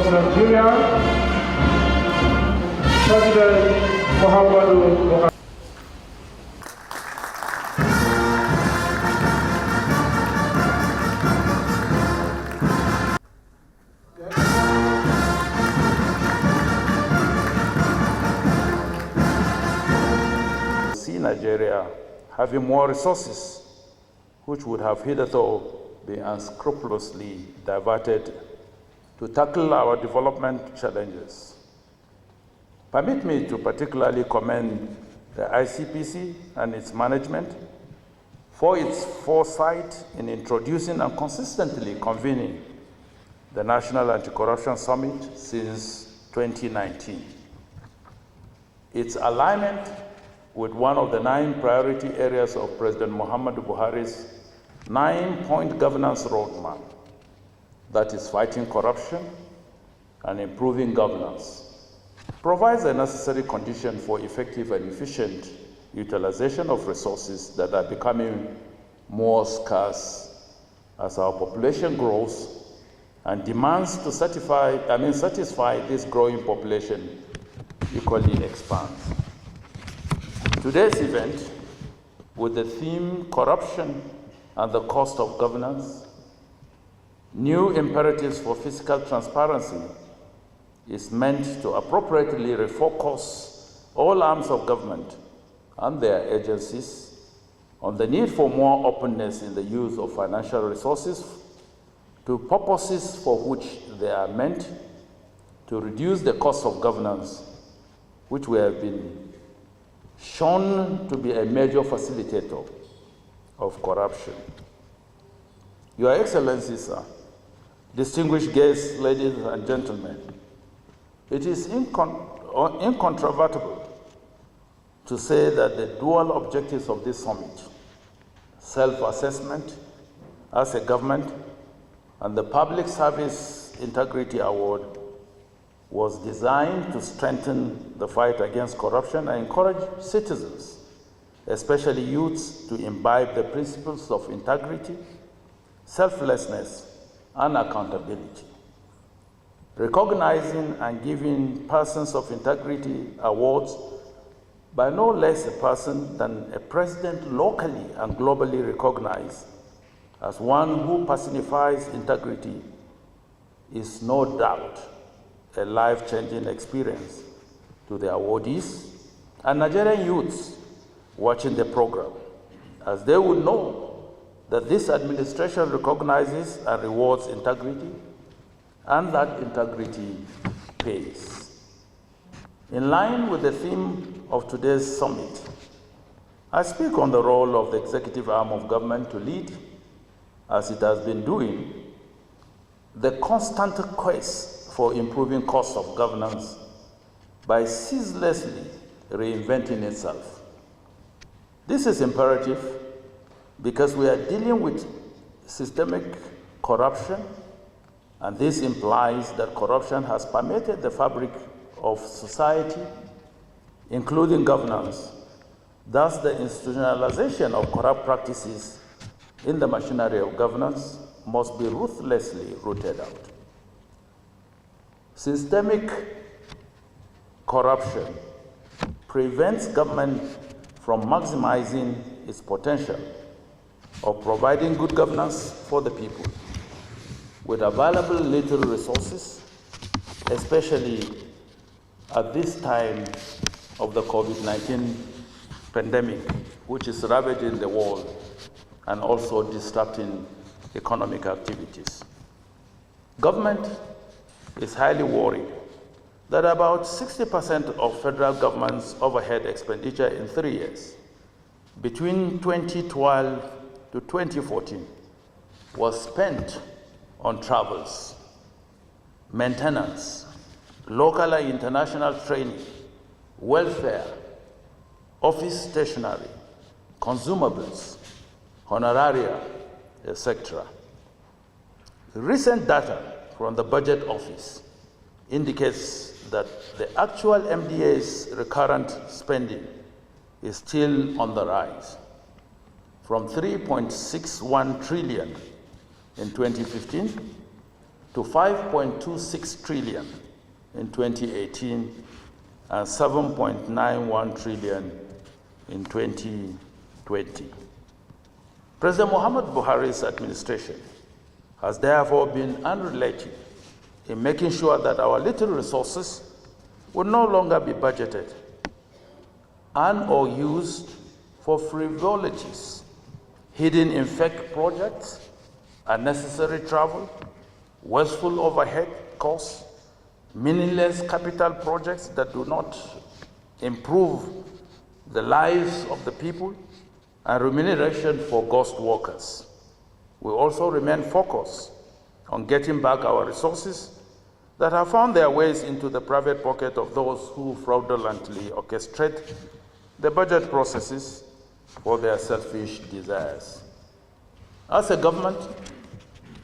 Nigeria, President Muhammadu Buhari. See Nigeria having more resources, which would have hitherto been unscrupulously diverted to tackle our development challenges. Permit me to particularly commend the ICPC and its management for its foresight in introducing and consistently convening the National Anti-Corruption Summit since 2019. Its alignment with one of the 9 priority areas of President Muhammadu Buhari's 9-point governance roadmap, that is fighting corruption and improving governance, provides a necessary condition for effective and efficient utilization of resources that are becoming more scarce as our population grows and demands to satisfy this growing population equally expands. Today's event, with the theme Corruption and the Cost of Governance, New Imperatives for Fiscal Transparency, is meant to appropriately refocus all arms of government and their agencies on the need for more openness in the use of financial resources to purposes for which they are meant, to reduce the cost of governance, which we have been shown to be a major facilitator of corruption. Your Excellencies, sir, distinguished guests, ladies and gentlemen, it is incontrovertible to say that the dual objectives of this summit, self-assessment as a government and the Public Service Integrity Award, was designed to strengthen the fight against corruption and encourage citizens, especially youths, to imbibe the principles of integrity, selflessness, and accountability. Recognizing and giving persons of integrity awards by no less a person than a president locally and globally recognized as one who personifies integrity is no doubt a life-changing experience to the awardees and Nigerian youths watching the program, as they will know that this administration recognizes and rewards integrity, and that integrity pays. In line with the theme of today's summit, I speak on the role of the executive arm of government to lead, as it has been doing, the constant quest for improving cost of governance by ceaselessly reinventing itself. This is imperative because we are dealing with systemic corruption, and this implies that corruption has permeated the fabric of society, including governance. Thus, the institutionalization of corrupt practices in the machinery of governance must be ruthlessly rooted out. Systemic corruption prevents government from maximizing its potential of providing good governance for the people with available little resources, especially at this time of the COVID-19 pandemic, which is ravaging the world and also disrupting economic activities. Government is highly worried that about 60% of federal government's overhead expenditure in 3 years, between 2012 to 2014, was spent on travels, maintenance, local and international training, welfare, office stationery, consumables, honoraria, etc. Recent data from the Budget Office indicates that the actual MDA's recurrent spending is still on the rise, from 3.61 trillion in 2015 to 5.26 trillion in 2018 and 7.91 trillion in 2020. President Muhammadu Buhari's administration has therefore been unrelenting in making sure that our little resources will no longer be budgeted and or used for frivolities, hidden in fake projects, unnecessary travel, wasteful overhead costs, meaningless capital projects that do not improve the lives of the people, and remuneration for ghost workers. We also remain focused on getting back our resources that have found their ways into the private pocket of those who fraudulently orchestrate the budget processes for their selfish desires. As a government,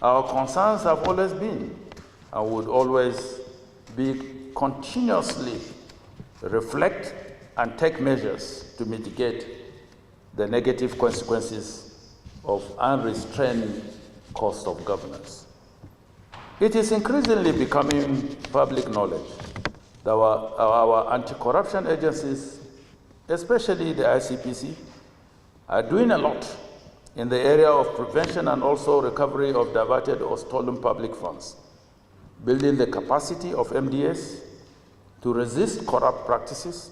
our concerns have always been and would always be continuously reflect and take measures to mitigate the negative consequences of unrestrained cost of governance. It is increasingly becoming public knowledge that our anti-corruption agencies, especially the ICPC, are doing a lot in the area of prevention and also recovery of diverted or stolen public funds, building the capacity of MDS to resist corrupt practices,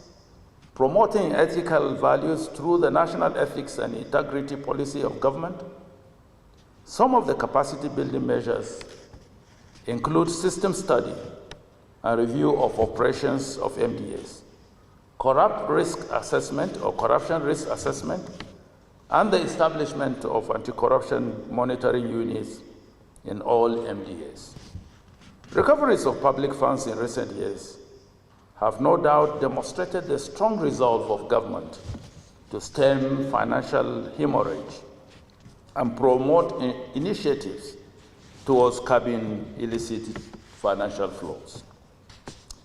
promoting ethical values through the National Ethics and Integrity Policy of Government. Some of the capacity building measures include system study and review of operations of MDS, corrupt risk assessment or corruption risk assessment, and the establishment of anti-corruption monitoring units in all MDAs. Recoveries of public funds in recent years have no doubt demonstrated the strong resolve of government to stem financial hemorrhage and promote initiatives towards curbing illicit financial flows.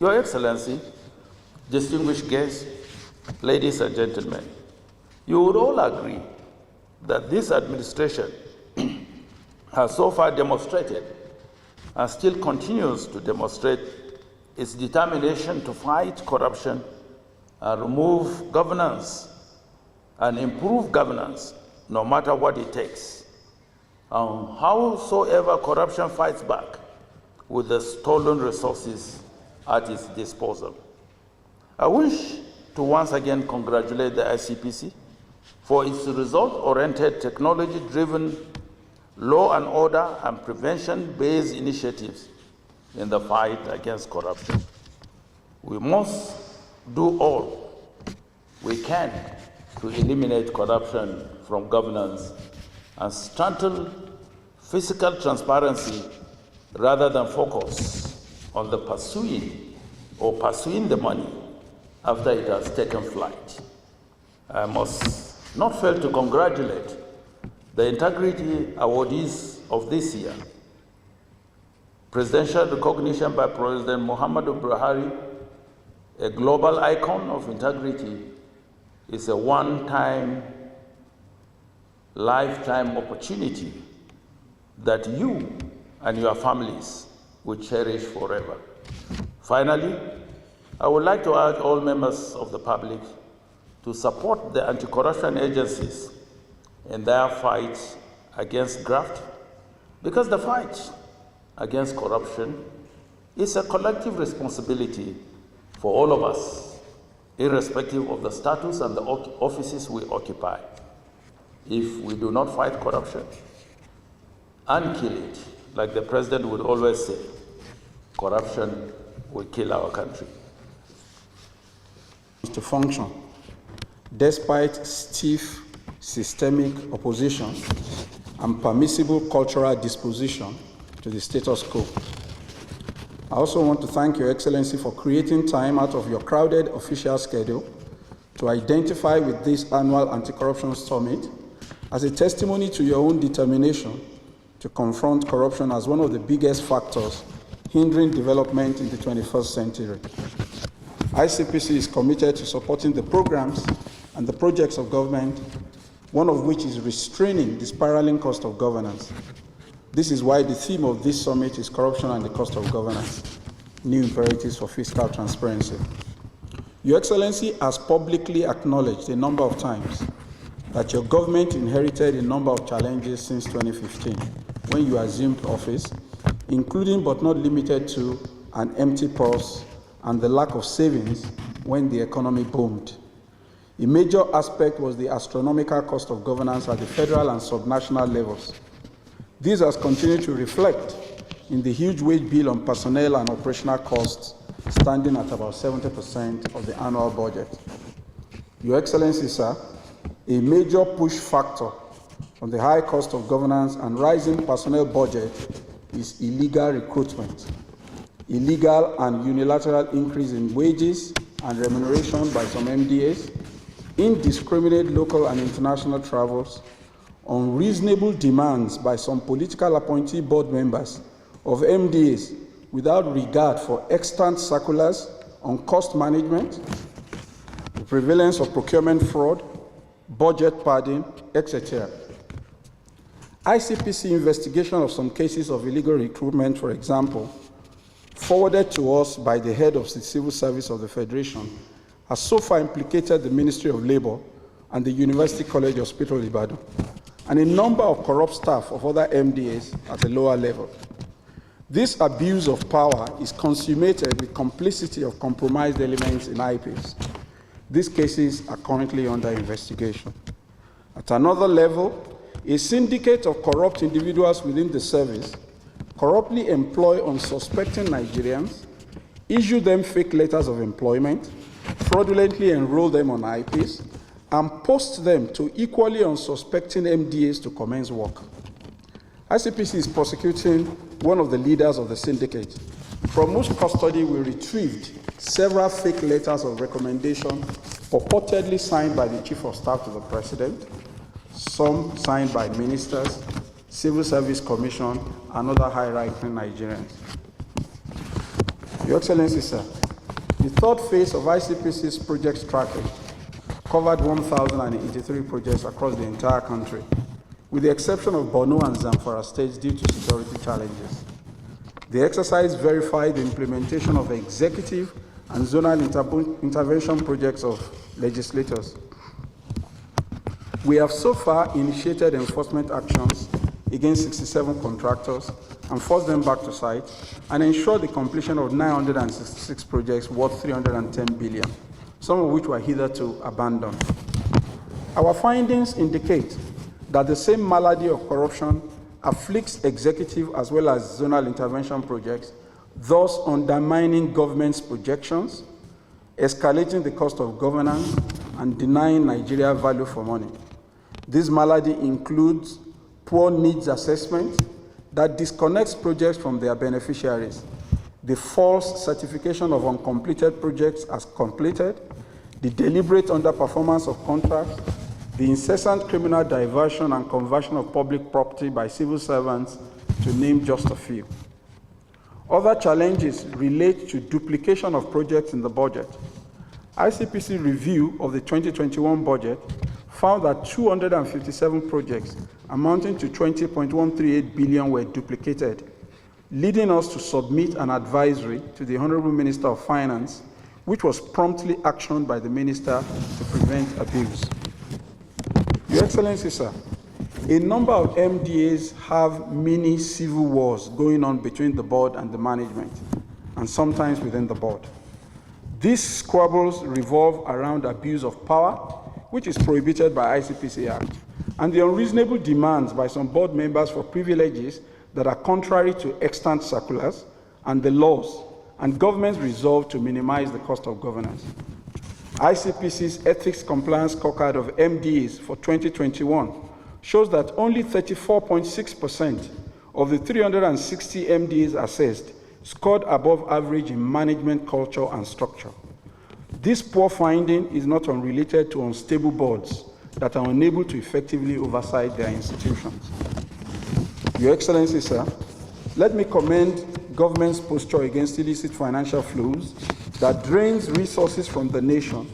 Your Excellency, distinguished guests, ladies and gentlemen, you would all agree that this administration has so far demonstrated and still continues to demonstrate its determination to fight corruption and remove governance and improve governance no matter what it takes. And howsoever corruption fights back with the stolen resources at its disposal. I wish to once again congratulate the ICPC for its result-oriented, technology-driven, law and order and prevention-based initiatives in the fight against corruption. We must do all we can to eliminate corruption from governance and strengthen fiscal transparency rather than focus on the pursuing the money after it has taken flight. I must not fail to congratulate the integrity awardees of this year. Presidential recognition by President Muhammadu Buhari, a global icon of integrity, is a one-time, lifetime opportunity that you and your families will cherish forever. Finally, I would like to urge all members of the public to support the anti-corruption agencies in their fight against graft, because the fight against corruption is a collective responsibility for all of us, irrespective of the status and the offices we occupy. If we do not fight corruption and kill it, like the president would always say, corruption will kill our country. To function, despite stiff systemic opposition and permissible cultural disposition to the status quo. I also want to thank Your Excellency for creating time out of your crowded official schedule to identify with this annual anti-corruption summit as a testimony to your own determination to confront corruption as one of the biggest factors hindering development in the 21st century. ICPC is committed to supporting the programs and the projects of government, one of which is restraining the spiraling cost of governance. This is why the theme of this summit is corruption and the cost of governance, new imperatives for fiscal transparency. Your Excellency has publicly acknowledged a number of times that your government inherited a number of challenges since 2015 when you assumed office, including but not limited to an empty purse and the lack of savings when the economy boomed. A major aspect was the astronomical cost of governance at the federal and subnational levels. This has continued to reflect in the huge wage bill on personnel and operational costs, standing at about 70% of the annual budget. Your Excellency, sir, a major push factor on the high cost of governance and rising personnel budget is illegal recruitment, illegal and unilateral increase in wages and remuneration by some MDAs, indiscriminate local and international travels, unreasonable demands by some political appointee board members of MDAs without regard for extant circulars on cost management, the prevalence of procurement fraud, budget padding, etc. ICPC investigation of some cases of illegal recruitment, for example, forwarded to us by the head of the Civil Service of the Federation, has so far implicated the Ministry of Labour and the University College Hospital Ibadan, and a number of corrupt staff of other MDAs at a lower level. This abuse of power is consummated with complicity of compromised elements in IPs. These cases are currently under investigation. At another level, a syndicate of corrupt individuals within the service corruptly employ unsuspecting Nigerians, issue them fake letters of employment, fraudulently enroll them on IPs, and post them to equally unsuspecting MDAs to commence work. ICPC is prosecuting one of the leaders of the syndicate, from whose custody we retrieved several fake letters of recommendation purportedly signed by the Chief of Staff to the President, some signed by ministers, Civil Service Commission, and other high-ranking Nigerians. Your Excellency, sir, the third phase of ICPC's project tracking covered 1,083 projects across the entire country, with the exception of Borno and Zamfara states due to security challenges. The exercise verified the implementation of executive and zonal intervention projects of legislators. We have so far initiated enforcement actions against 67 contractors and forced them back to site and ensured the completion of 966 projects worth 310 billion, some of which were hitherto abandoned. Our findings indicate that the same malady of corruption afflicts executive as well as zonal intervention projects, thus undermining government's projections, escalating the cost of governance, and denying Nigeria value for money. This malady includes poor needs assessment that disconnects projects from their beneficiaries, the false certification of uncompleted projects as completed, the deliberate underperformance of contracts, the incessant criminal diversion and conversion of public property by civil servants, to name just a few. Other challenges relate to duplication of projects in the budget. ICPC review of the 2021 budget found that 257 projects amounting to 20.138 billion were duplicated, leading us to submit an advisory to the Honorable Minister of Finance, which was promptly actioned by the Minister to prevent abuse. Your Excellency, sir, a number of MDAs have mini civil wars going on between the board and the management, and sometimes within the board. These squabbles revolve around abuse of power, which is prohibited by ICPC Act, and the unreasonable demands by some board members for privileges that are contrary to extant circulars and the laws, and government's resolve to minimize the cost of governance. ICPC's Ethics Compliance Scorecard of MDAs for 2021 shows that only 34.6% of the 360 MDAs assessed scored above average in management culture and structure. This poor finding is not unrelated to unstable boards that are unable to effectively oversight their institutions. Your Excellency, sir, let me commend government's posture against illicit financial flows that drains resources from the nation.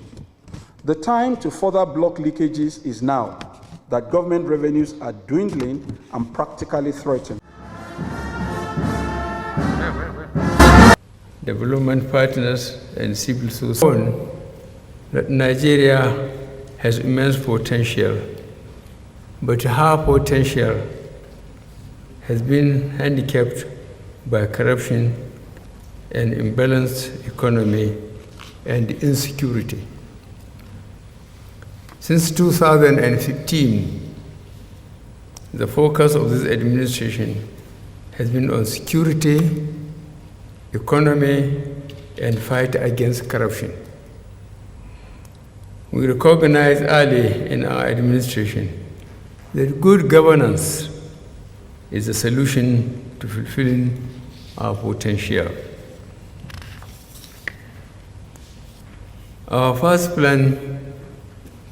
The time to further block leakages is now, that government revenues are dwindling and practically threatened. development partners, and civil society that Nigeria has immense potential, but her potential has been handicapped by corruption and imbalanced economy and insecurity. Since 2015, the focus of this administration has been on security, economy, and fight against corruption. We recognized early in our administration that good governance is a solution to fulfilling our potential. Our first plan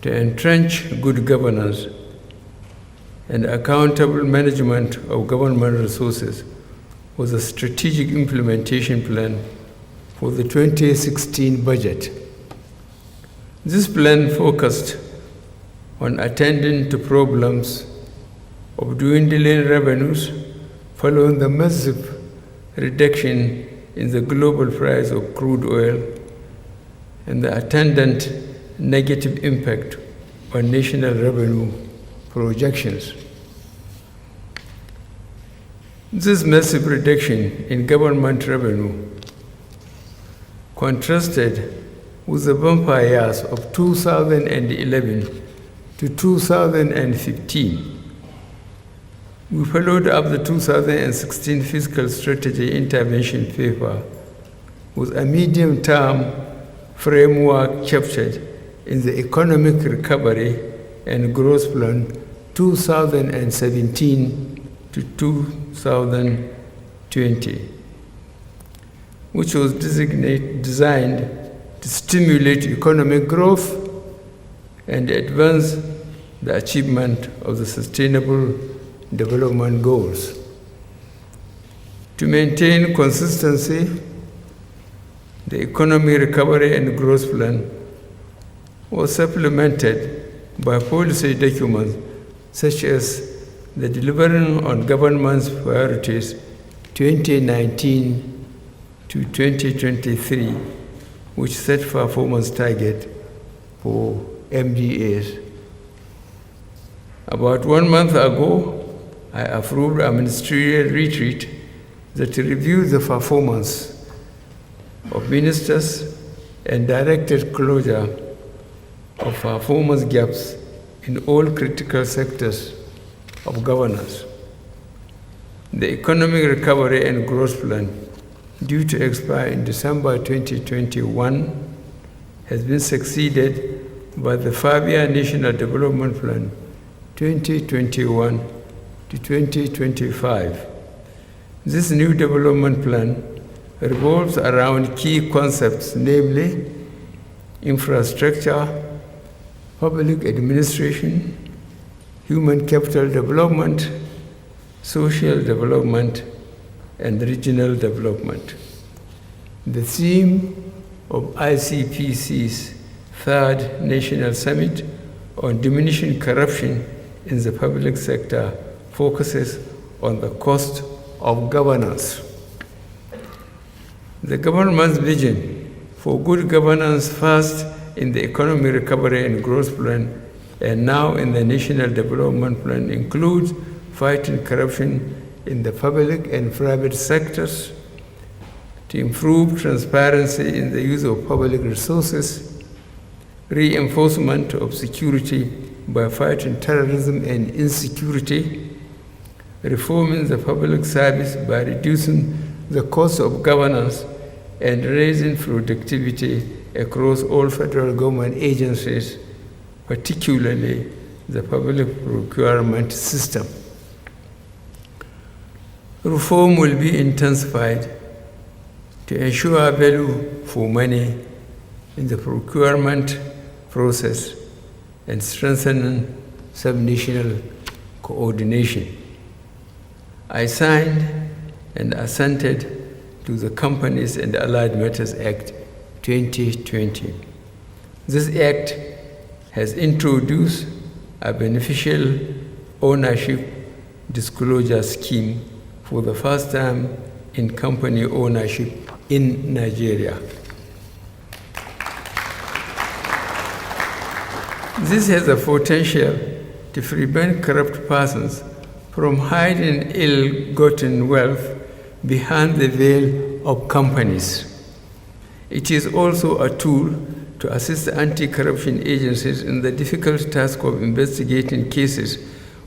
to entrench good governance and accountable management of government resources was a strategic implementation plan for the 2016 budget. This plan focused on attending to problems of dwindling revenues following the massive reduction in the global price of crude oil and the attendant negative impact on national revenue projections. This massive reduction in government revenue contrasted with the bumper years of 2011 to 2015. We followed up the 2016 fiscal strategy intervention paper with a medium-term framework captured in the Economic Recovery and Growth Plan 2017 to 2020, which was designed to stimulate economic growth and advance the achievement of the Sustainable Development Goals. To maintain consistency, the Economic Recovery and Growth Plan was supplemented by policy documents such as the Delivering on Government's Priorities 2019 to 2023, which set performance target for MDAs. About 1 month ago, I approved a ministerial retreat that reviewed the performance of ministers and directed closure of performance gaps in all critical sectors of governance. The Economic Recovery and Growth Plan, due to expire in December 2021, has been succeeded by the 5-year National Development Plan 2021 to 2025. This new development plan revolves around key concepts, namely infrastructure, public administration, human capital development, social development, and regional development. The theme of ICPC's third National Summit on Diminishing Corruption in the Public Sector focuses on the cost of governance. The government's vision for good governance, first in the Economic Recovery and Growth Plan and now in the National Development Plan, includes fighting corruption in the public and private sectors, to improve transparency in the use of public resources, reinforcement of security by fighting terrorism and insecurity, reforming the public service by reducing the cost of governance and raising productivity across all federal government agencies, particularly the public procurement system. Reform will be intensified to ensure value for money in the procurement process and strengthening sub-national coordination. I signed and assented to the Companies and Allied Matters Act 2020. This act has introduced a beneficial ownership disclosure scheme for the first time in company ownership in Nigeria. This has the potential to prevent corrupt persons from hiding ill-gotten wealth behind the veil of companies. It is also a tool to assist anti-corruption agencies in the difficult task of investigating cases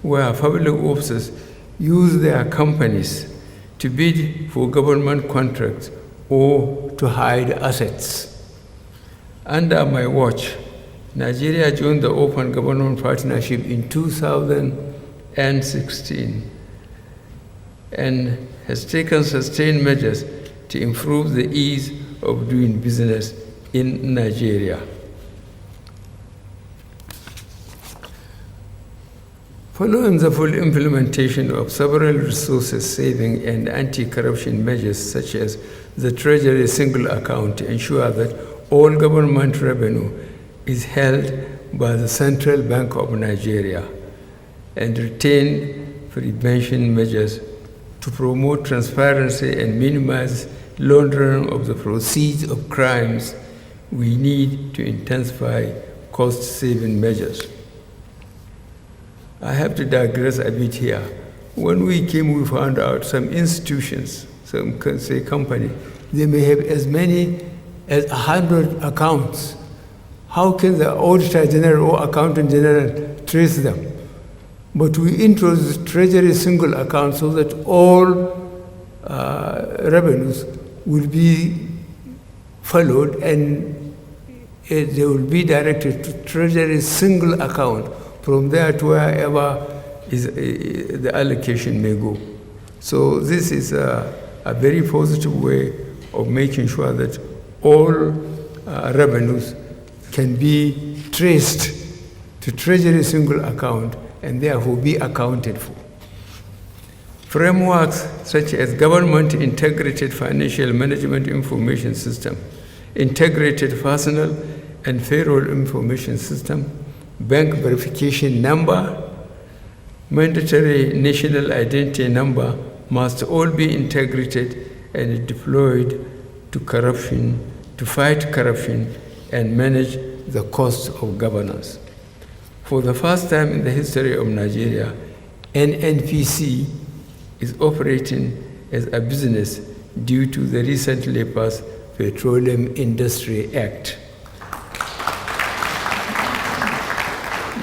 where public officers use their companies to bid for government contracts or to hide assets. Under my watch, Nigeria joined the Open Government Partnership in 2016 and has taken sustained measures to improve the ease of doing business in Nigeria. Following the full implementation of several resources-saving and anti-corruption measures such as the Treasury single account to ensure that all government revenue is held by the Central Bank of Nigeria, and retained prevention measures to promote transparency and minimize laundering of the proceeds of crimes, we need to intensify cost-saving measures. I have to digress a bit here. When we came, we found out some institutions, some say company, they may have as many as 100 accounts. How can the Auditor General or Accountant General trace them? But we introduced Treasury single account so that all revenues will be followed and they will be directed to Treasury single account. From there to wherever the allocation may go. So this is a very positive way of making sure that all revenues can be traced to Treasury single account and therefore be accounted for. Frameworks such as Government Integrated Financial Management Information System, Integrated Personal and Payroll Information System, Bank Verification Number, Mandatory National Identity Number must all be integrated and deployed to fight corruption and manage the costs of governance. For the first time in the history of Nigeria, NNPC is operating as a business due to the recently passed Petroleum Industry Act.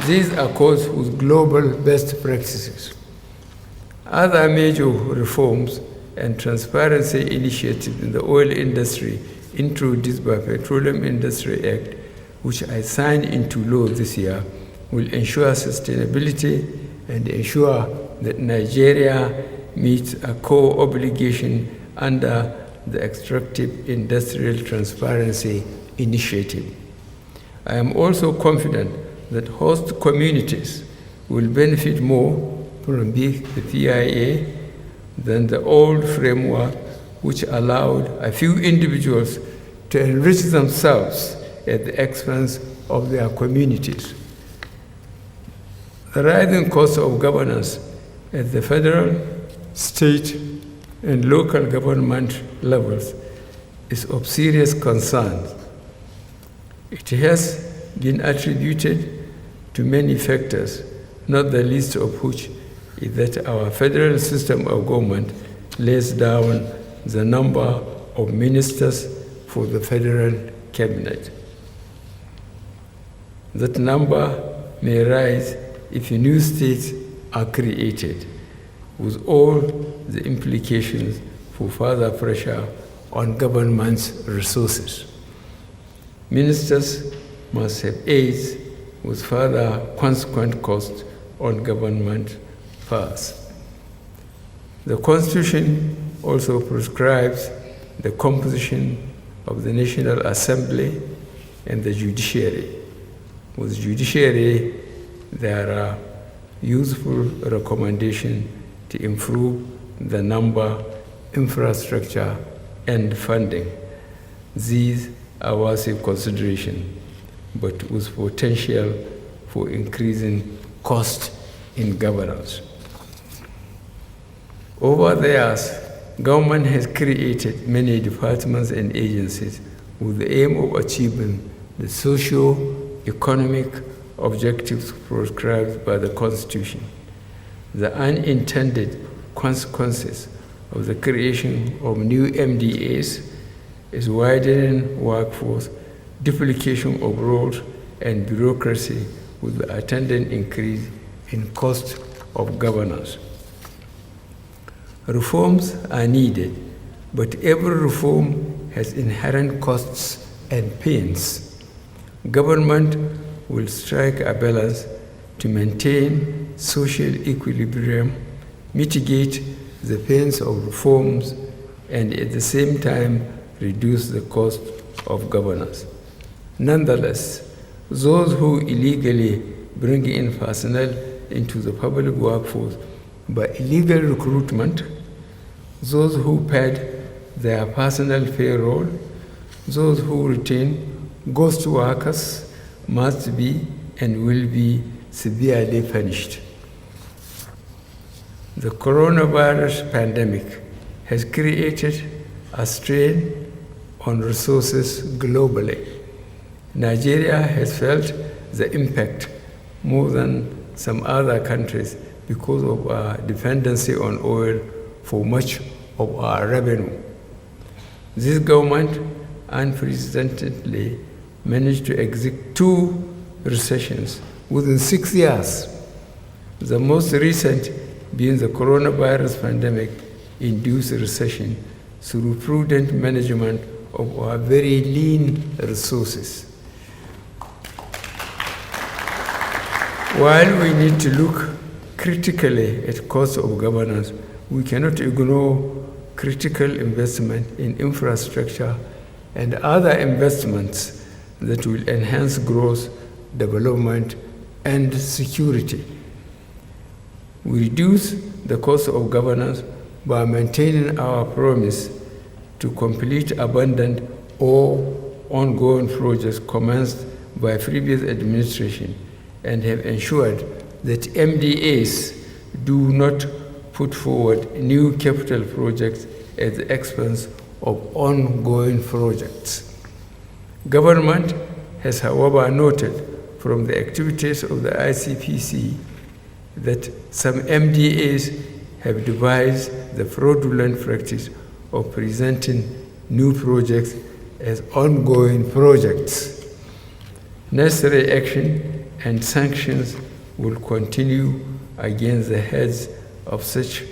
These accords with global best practices. Other major reforms and transparency initiatives in the oil industry introduced by Petroleum Industry Act, which I signed into law this year, will ensure sustainability and ensure that Nigeria meets a core obligation under the Extractive Industrial Transparency Initiative. I am also confident that host communities will benefit more from the PIA than the old framework, which allowed a few individuals to enrich themselves at the expense of their communities. The rising cost of governance at the federal, state, and local government levels is of serious concern. It has been attributed to many factors, not the least of which is that our federal system of government lays down the number of ministers for the federal cabinet. That number may rise if new states are created, with all the implications for further pressure on government's resources. Ministers must have aids with further consequent costs on government purse. The Constitution also prescribes the composition of the National Assembly and the judiciary. With judiciary, there are useful recommendations to improve the number, infrastructure, and funding. These are worthy consideration, but with potential for increasing cost in governance. Over the years, government has created many departments and agencies with the aim of achieving the socio-economic objectives prescribed by the Constitution. The unintended consequences of the creation of new MDAs is widening workforce, duplication of roles, and bureaucracy with the attendant increase in cost of governance. Reforms are needed, but every reform has inherent costs and pains. Government will strike a balance to maintain social equilibrium, mitigate the pains of reforms, and at the same time reduce the cost of governance. Nonetheless, those who illegally bring in personnel into the public workforce by illegal recruitment, those who paid their personal payroll, those who retain ghost workers must be and will be severely punished. The coronavirus pandemic has created a strain on resources globally. Nigeria has felt the impact more than some other countries because of our dependency on oil for much of our revenue. This government unprecedentedly managed to exit 2 recessions within 6 years, the most recent being the coronavirus pandemic-induced recession through prudent management of our very lean resources. While we need to look critically at cost of governance, we cannot ignore critical investment in infrastructure and other investments that will enhance growth, development, and security. We reduce the cost of governance by maintaining our promise to complete abandoned or ongoing projects commenced by previous administration and have ensured that MDAs do not put forward new capital projects at the expense of ongoing projects. Government has, however, noted from the activities of the ICPC that some MDAs have devised the fraudulent practice of presenting new projects as ongoing projects. Necessary action and sanctions will continue against the heads of such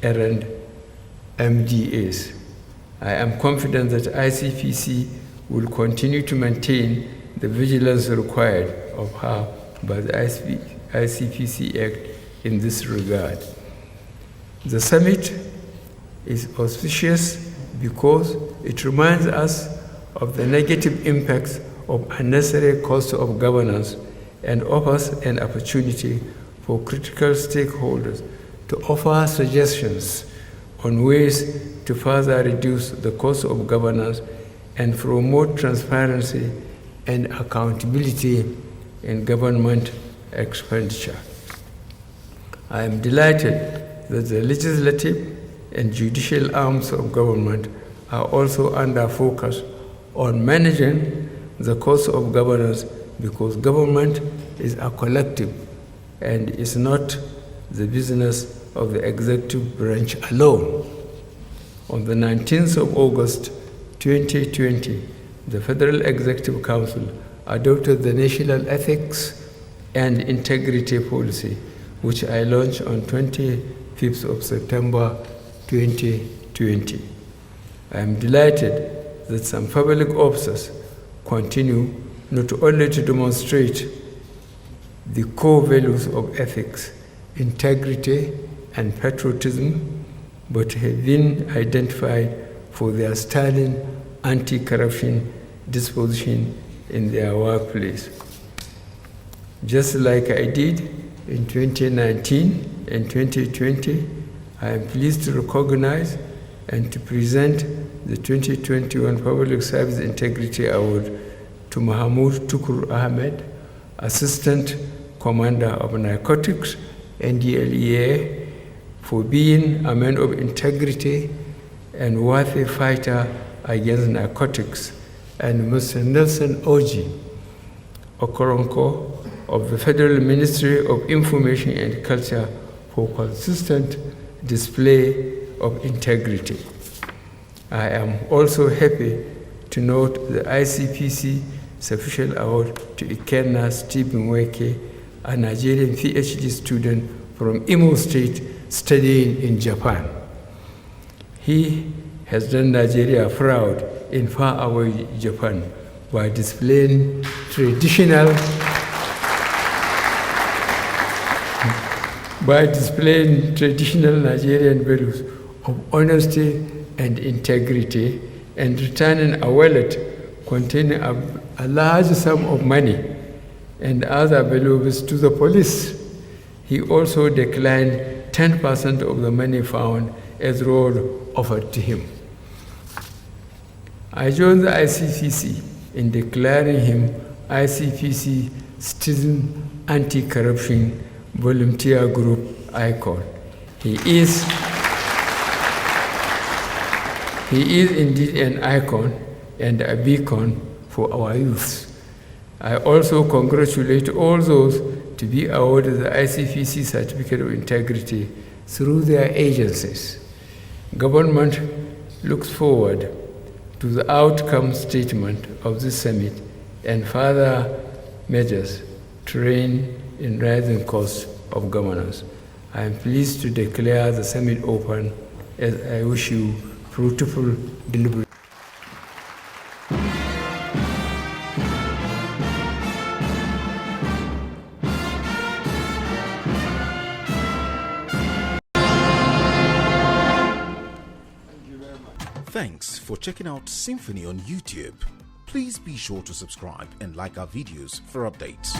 errant MDAs. I am confident that ICPC will continue to maintain the vigilance required of her by the ICPC Act in this regard. The summit is auspicious because it reminds us of the negative impacts of unnecessary cost of governance and offers an opportunity for critical stakeholders to offer suggestions on ways to further reduce the cost of governance and promote transparency and accountability in government expenditure. I am delighted that the legislative and judicial arms of government are also under focus on managing the cost of governance because government is a collective and is not the business of the executive branch alone. On the 19th of August 2020, the Federal Executive Council adopted the National Ethics and Integrity Policy, which I launched on 25th of September 2020. I am delighted that some public officers continue not only to demonstrate the core values of ethics, integrity, and patriotism, but have been identified for their sterling anti-corruption disposition in their workplace. Just like I did in 2019 and 2020, I am pleased to recognize and to present the 2021 Public Service Integrity Award to Muhammadu Ahmed, Assistant Commander of Narcotics, NDLEA, for being a man of integrity, and worthy fighter against narcotics, and Mr. Nelson Oji Okoronko of the Federal Ministry of Information and Culture for consistent display of integrity. I am also happy to note the ICPC Official Award to Ikenna Stephen Weke, a Nigerian PhD student from Imo State studying in Japan. He has done Nigeria proud in faraway Japan by displaying traditional Nigerian values of honesty and integrity, and returning a wallet containing a large sum of money and other valuables to the police. He also declined 10% of the money found as reward offered to him. I joined the ICPC in declaring him ICPC Citizen Anti-Corruption Volunteer Group Icon. He is indeed an icon and a beacon for our youth. I also congratulate all those to be awarded the ICPC Certificate of Integrity through their agencies. Government looks forward to the outcome statement of this summit and further measures to rein in rising costs of governance. I am pleased to declare the summit open, as I wish you fruitful delivery. Thanks for checking out SYMFONI on YouTube. Please be sure to subscribe and like our videos for updates.